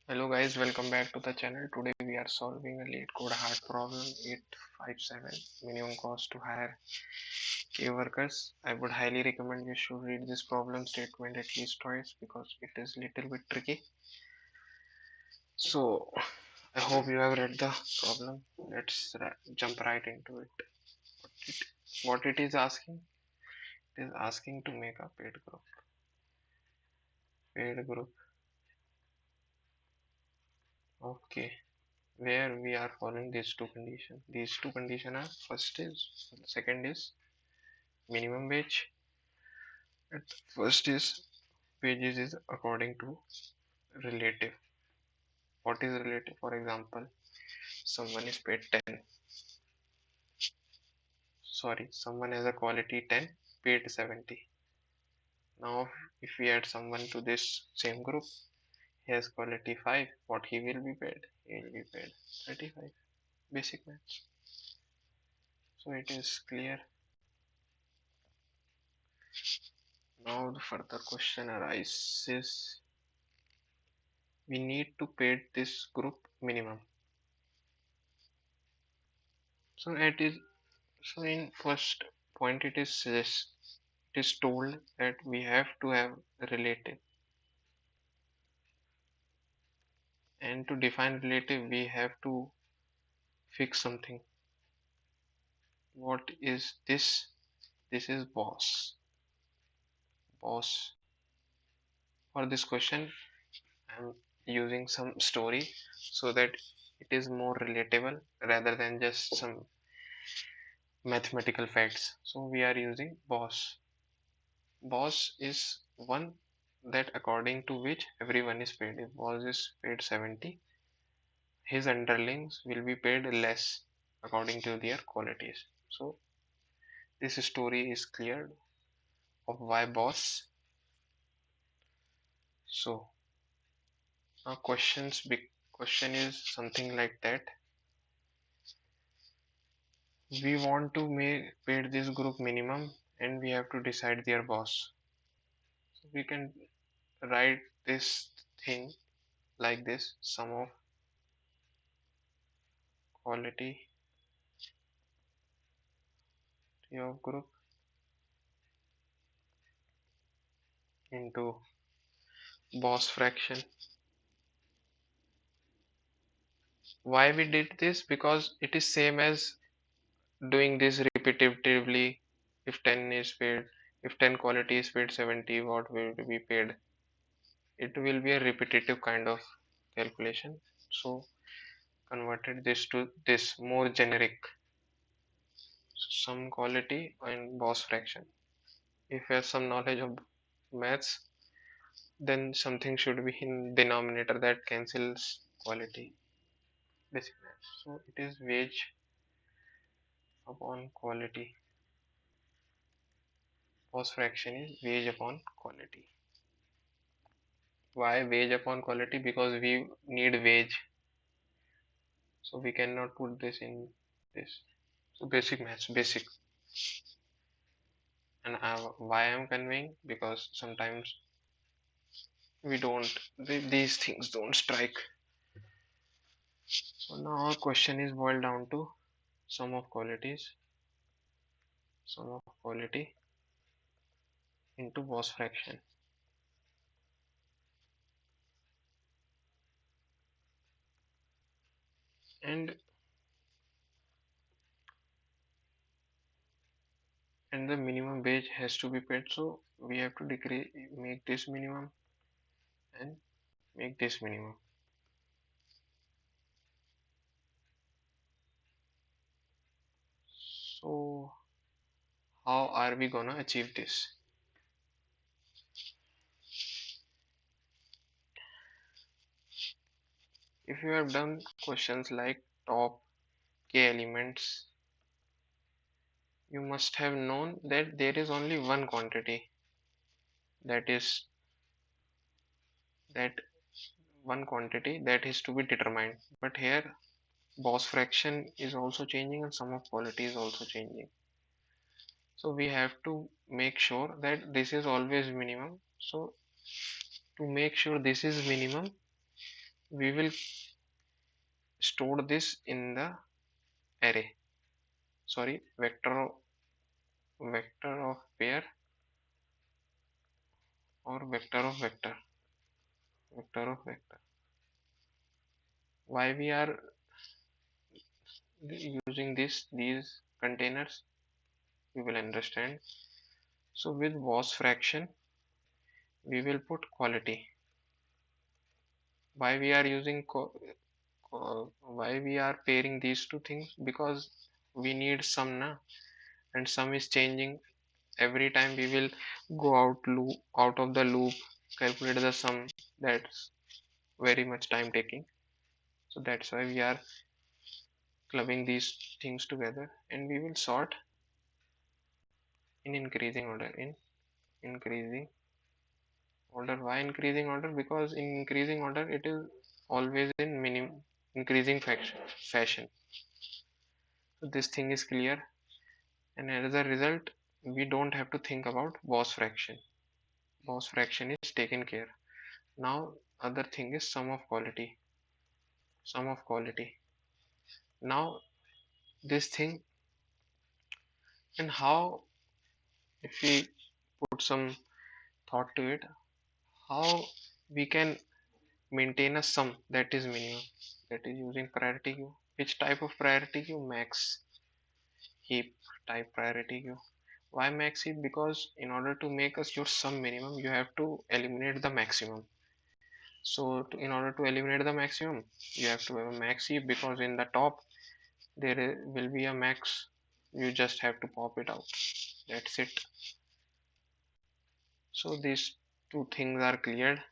Hello guys, welcome back to the channel. Today we are solving a LeetCode hard problem 857 minimum cost to hire K workers. I would highly recommend you should read this problem statement at least twice because it is little bit tricky. So I hope you have read the problem. Let's jump right into it. What it is asking? It is asking to make a paid group. Paid group. Okay. Where we are following these two conditions. These two conditions are second is minimum wage. And first is wages is according to relative. What is relative? For example, someone is paid 10. Sorry, someone has a quality 10, paid 70. Now, if we add someone to this same group, he has quality 5. What he will be paid? He will be paid 35. Basic maths. So it is clear. Now the further question arises. We need to pay this group minimum. So it is so in first point it is told that we have to have a relative, and to define relative we have to fix something. What is this? This is boss. For this question I'm using some story so that it is more relatable rather than just some mathematical facts. So we are using boss is one that according to which everyone is paid. If boss is paid 70, his underlings will be paid less according to their qualities. So this story is clear of why boss. So now big question is something like that. We want to make pay this group minimum and we have to decide their boss. So we can write this thing like this: sum of quality of group into boss fraction. Why we did this? Because it is same as doing this repetitively. If 10 is paid, if 10 quality is paid 70, what will be paid? It will be a repetitive kind of calculation. So converted this to this more generic sum quality and boss fraction. If you have some knowledge of maths, then something should be in denominator that cancels quality. Basic maths. So it is wage upon quality. Boss fraction is wage upon quality. Why wage upon quality? Because we need wage, so we cannot put this in this. So basic maths, basic. And why I'm conveying? Because sometimes we don't, these things don't strike. So now our question is boiled down to sum of qualities, sum of quality into boss fraction. And the minimum wage has to be paid, so we have to decrease, make this minimum and make this minimum. So how are we gonna achieve this? If you have done questions like top k elements, you must have known that there is only one quantity, that is that one quantity that is to be determined. But here boss fraction is also changing and sum of quality is also changing. So we have to make sure that this is always minimum. So to make sure this is minimum, we will store this in the array, sorry, vector of pair, or vector of vector. Why we are using these containers, we will understand. So with was fraction we will put quality. Why we are using why we are pairing these two things? Because we need sum na, and sum is changing every time. We will go out of the loop, calculate the sum. That's very much time taking. So that's why we are clubbing these things together, and we will sort in increasing order. In increasing order. Why increasing order? Because in increasing order it is always in increasing fashion. So this thing is clear, and as a result we don't have to think about boss fraction. Boss fraction is taken care. Now other thing is sum of quality. Sum of quality. Now this thing, and how, if we put some thought to it, how we can maintain a sum that is minimum, that is using priority queue. Which type of priority queue? Max heap type priority queue. Why max heap? Because in order to make us your sum minimum you have to eliminate the maximum. So in order to eliminate the maximum you have to have a max heap, because in the top there will be a max. You just have to pop it out. That's it. So these two things are cleared.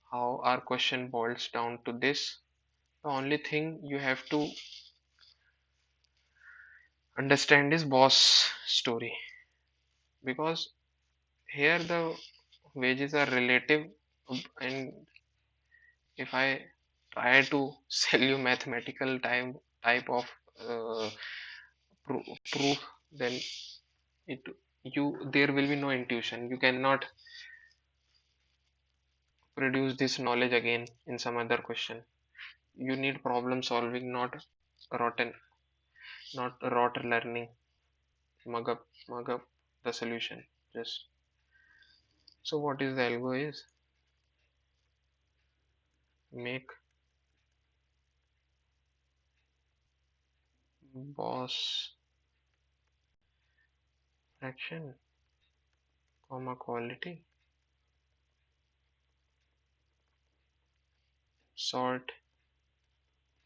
How our question boils down to this: the only thing you have to understand is boss story, because here the wages are relative, and if I try to sell you mathematical type of uh, proof, then it there will be no intuition. You cannot produce this knowledge again in some other question. You need problem solving, rotten not rot learning. Mug up the solution. Just so what is the algo is: make boss fraction comma quality, sort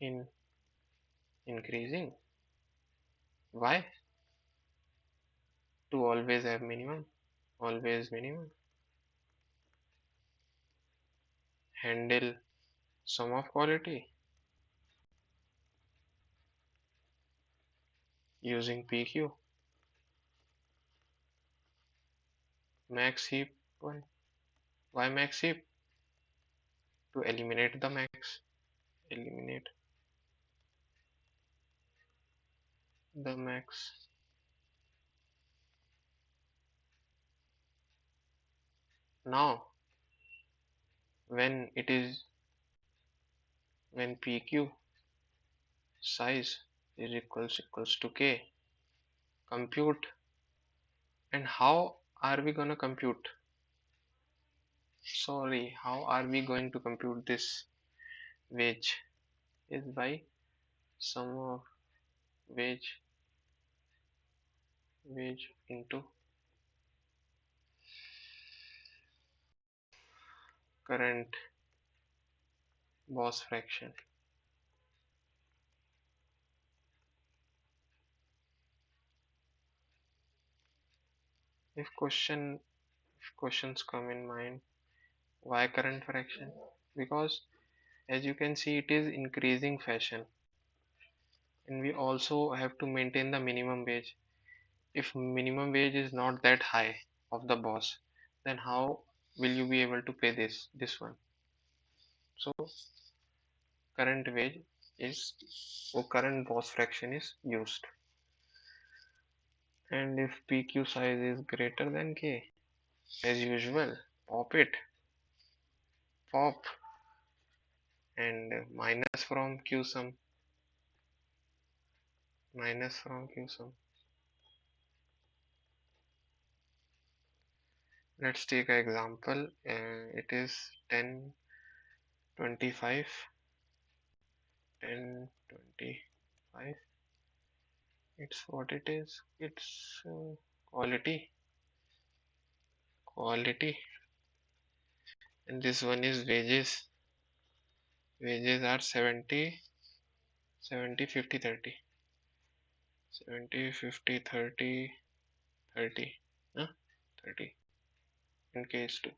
in increasing. Why? To always have minimum, always minimum. Handle sum of quality using PQ. Max heap 1. Why max heap? To eliminate the max. Eliminate the max. Now when it is when PQ size is equals to K, compute. And how are we gonna compute? Sorry, how are we going to compute this wage? Is by sum of wage into current boss fraction. If questions come in mind, why current fraction? Because as you can see it is increasing fashion, and we also have to maintain the minimum wage. If minimum wage is not that high of the boss, then how will you be able to pay this one? So current wage is, or current boss fraction is used. And if PQ size is greater than K, as usual, pop it, pop. and minus from q sum, minus from q sum. Let's take an example. It is 10 25, 10 25. It's what it is. It's quality, quality, and this one is wages. Wages are 70, 70, 50, 30. 70, 50, 30, 30. Huh? 30 in case 2.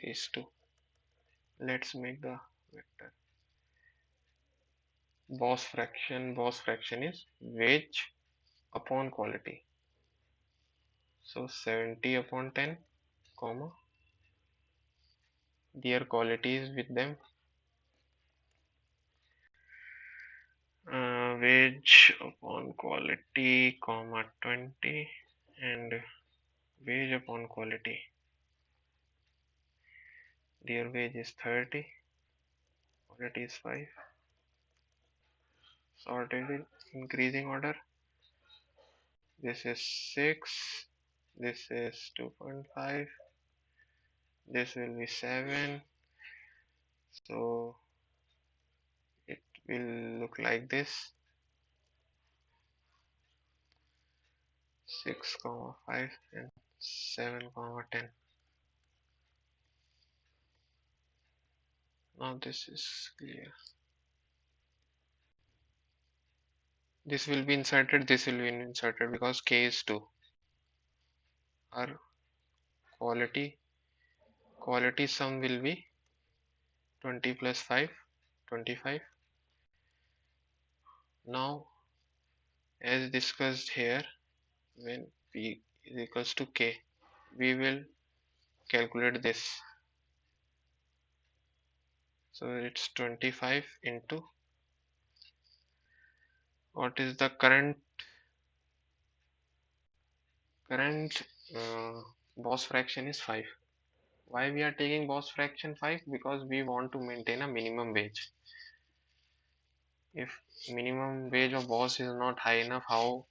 Case 2. Let's make the vector. Boss fraction is wage upon quality. So 70 upon 10, comma, their quality is with them. Wage upon quality, comma 20, and wage upon quality. Their wage is 30, quality is 5. Sorted in increasing order. This is 6, this is 2.5, this will be 7. So it will look like this: 6, 5 and 7, 10. Now this is clear. This will be inserted, this will be inserted because k is 2. Our quality sum will be 20 plus 5, 25. Now, as discussed here, when p is equals to k, we will calculate this. So it's 25 into what is the current boss fraction is 5. Why we are taking boss fraction 5? Because we want to maintain a minimum wage. If minimum wage of boss is not high enough, how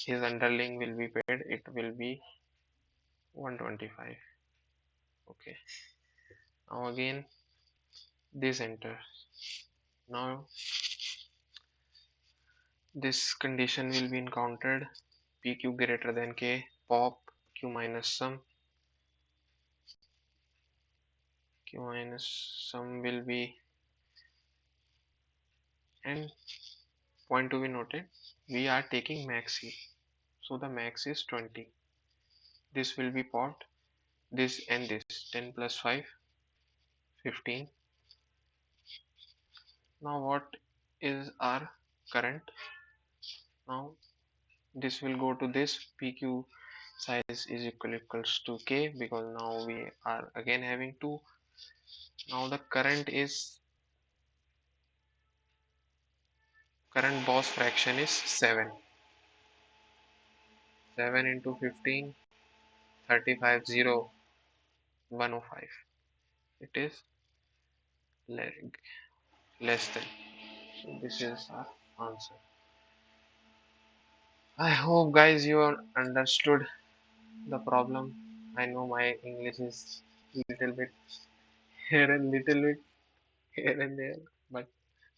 his underling will be paid? It will be 125. Okay. Now again this enters. Now this condition will be encountered: pq greater than k, pop q minus sum. Q minus sum will be, and point to be noted, we are taking max here. So the max is 20. This will be pot, this and this, 10 plus 5, 15. Now what is our current? Now this will go to this, pq size is equals to k, because now we are again having 2. Now the current boss fraction is 7. 7 into 15, 35, 0, 105. It is less than. So this is our answer. I hope guys you understood the problem. I know my English is little bit here and little bit here and there, but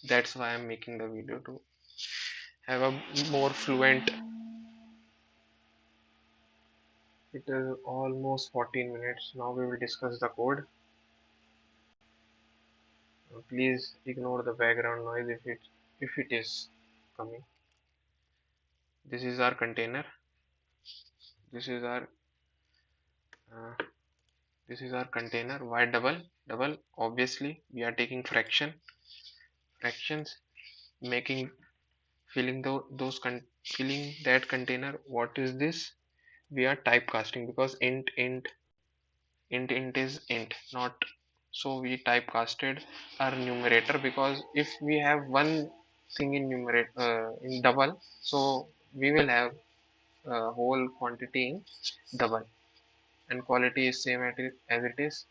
that's why I'm making the video, to have a more fluent. It is almost 14 minutes. Now we will discuss the code. Please ignore the background noise if it is coming. This is our container. This is our uh, this is our container. Why double? Obviously we are taking fractions, making filling filling that container. What is this? We are typecasting, because int is int, not. So we typecasted our numerator, because if we have one thing in numerator, in double, so we will have whole quantity in double. And quality is same as it is,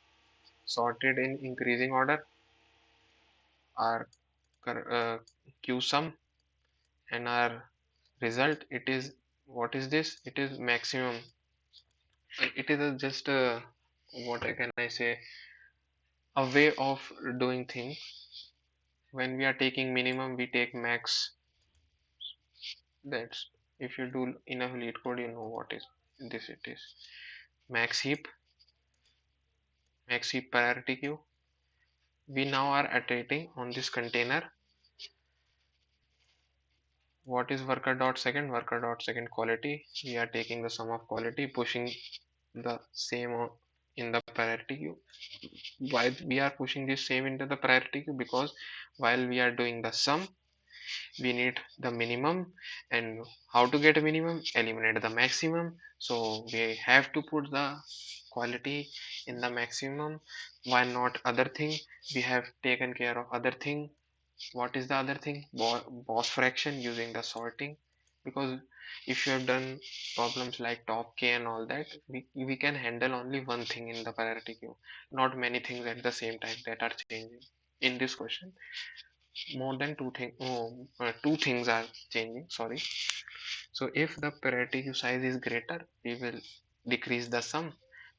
sorted in increasing order. our q sum, and our result, it is, what is this, it is maximum. It is just a, what can I say, a way of doing things. When we are taking minimum, we take max. That's, if you do enough lead code, you know what is this. It is max heap, max heap priority queue. We now are iterating on this container. What is worker dot second? Worker dot second quality. We are taking the sum of quality, pushing the same in the priority queue. Why we are pushing this same into the priority queue? Because while we are doing the sum, we need the minimum. And how to get a minimum? Eliminate the maximum. So we have to put the quality in the maximum. Why not other thing? We have taken care of other thing. What is the other thing? Boss fraction, using the sorting. Because if you have done problems like top k and all that, we can handle only one thing in the priority queue, not many things at the same time that are changing. In this question, more than two things are changing, sorry. So if the priority queue size is greater, we will decrease the sum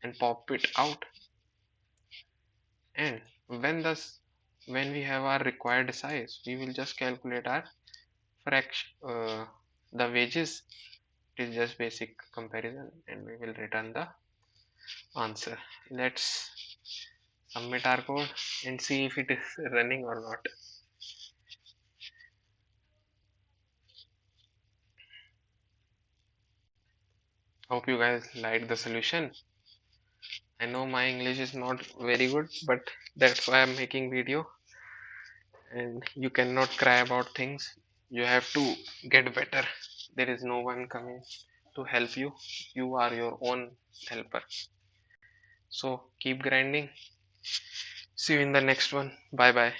and pop it out. And when we have our required size, we will just calculate our fraction, the wages. It is just basic comparison, and we will return the answer. Let's submit our code and see if it is running or not. Hope you guys liked the solution. I know my English is not very good, but that's why I'm making video. And you cannot cry about things. You have to get better. There is no one coming to help you. You are your own helper. So keep grinding. See you in the next one. Bye bye.